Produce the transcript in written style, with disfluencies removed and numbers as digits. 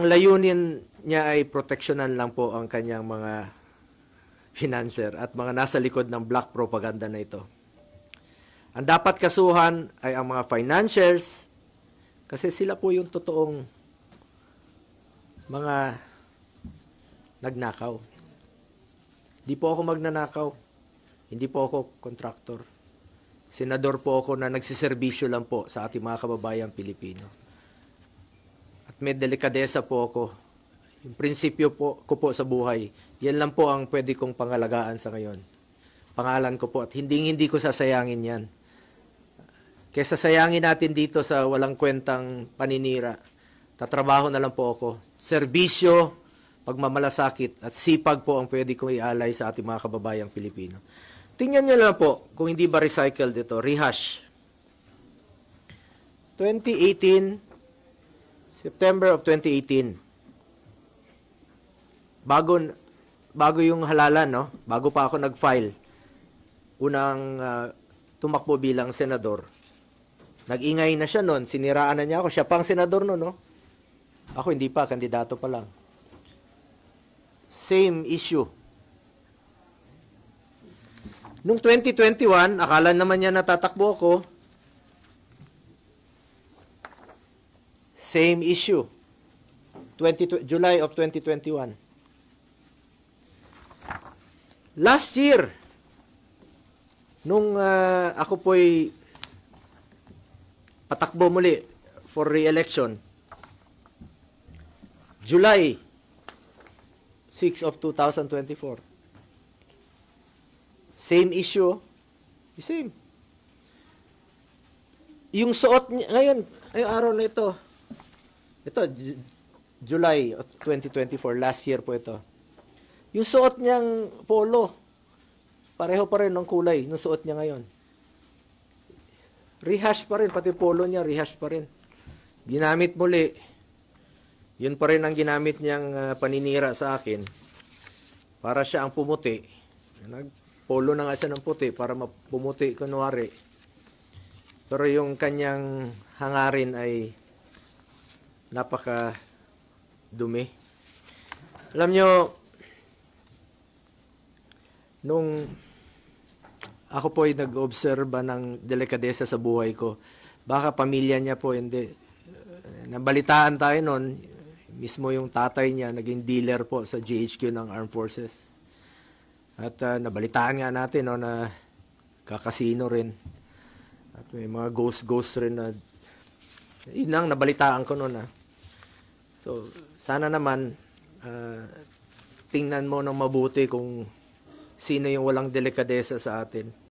ang layunin niya ay proteksyonan lang po ang kanyang mga financer at mga nasa likod ng black propaganda na ito. Ang dapat kasuhan ay ang mga financiers kasi sila po yung totoong mga nagnakaw. Hindi po ako magnanakaw. Hindi po ako kontraktor. Senador po ako na nagsiservisyo lang po sa ating mga kababayang Pilipino. At may delikadesa po ako. Yung prinsipyo po ko po sa buhay, yan lang po ang pwede kong pangalagaan sa ngayon. Pangalan ko po at hindi ko sasayangin yan. Kesa sayangin natin dito sa walang kwentang paninira, tatrabaho na lang po ako. Serbisyo, pagmamalasakit at sipag po ang pwede kong ialay sa ating mga kababayang Pilipino. Tingnan nyo lang po kung hindi ba recycled ito. Rehash. 2018, September of 2018. Bago yung halalan, no? Bago pa ako nag-file. Unang tumakbo bilang senador. Nag-ingay na siya noon. Siniraan na niya ako. Siya pang senador noon, no? Ako hindi pa. Kandidato pa lang. Same issue. Noong 2021, akala naman niya natatakbo ako. Same issue. July of 2021. Last year, nung ako po'y patakbo muli for re-election, July 6 of 2024. Same issue. Same. Yung suot niya, ngayon, ay araw na ito. Ito, July of 2024, last year po ito. Yung suot niyang polo, pareho pa rin ng kulay ng suot niya ngayon. Rehash pa rin, pati polo niya, rehash pa rin. Ginamit muli. Yun pa rin ang ginamit niyang paninira sa akin. Para siya ang pumuti. Polo na nga siya ng puti para pumuti kunwari. Pero yung kanyang hangarin ay napaka dumi. Alam nyo, nung ako po ay nag-obserba ng delikadesa sa buhay ko, baka pamilya niya po hindi. Nabalitaan tayo noon, mismo yung tatay niya, naging dealer po sa GHQ ng Armed Forces. At nabalitaan nga natin no, na kakasino rin. At may mga ghost rin na yun ang nabalitaan ko noon. So, sana naman tingnan mo ng mabuti kung sino yung walang delikadesa sa atin.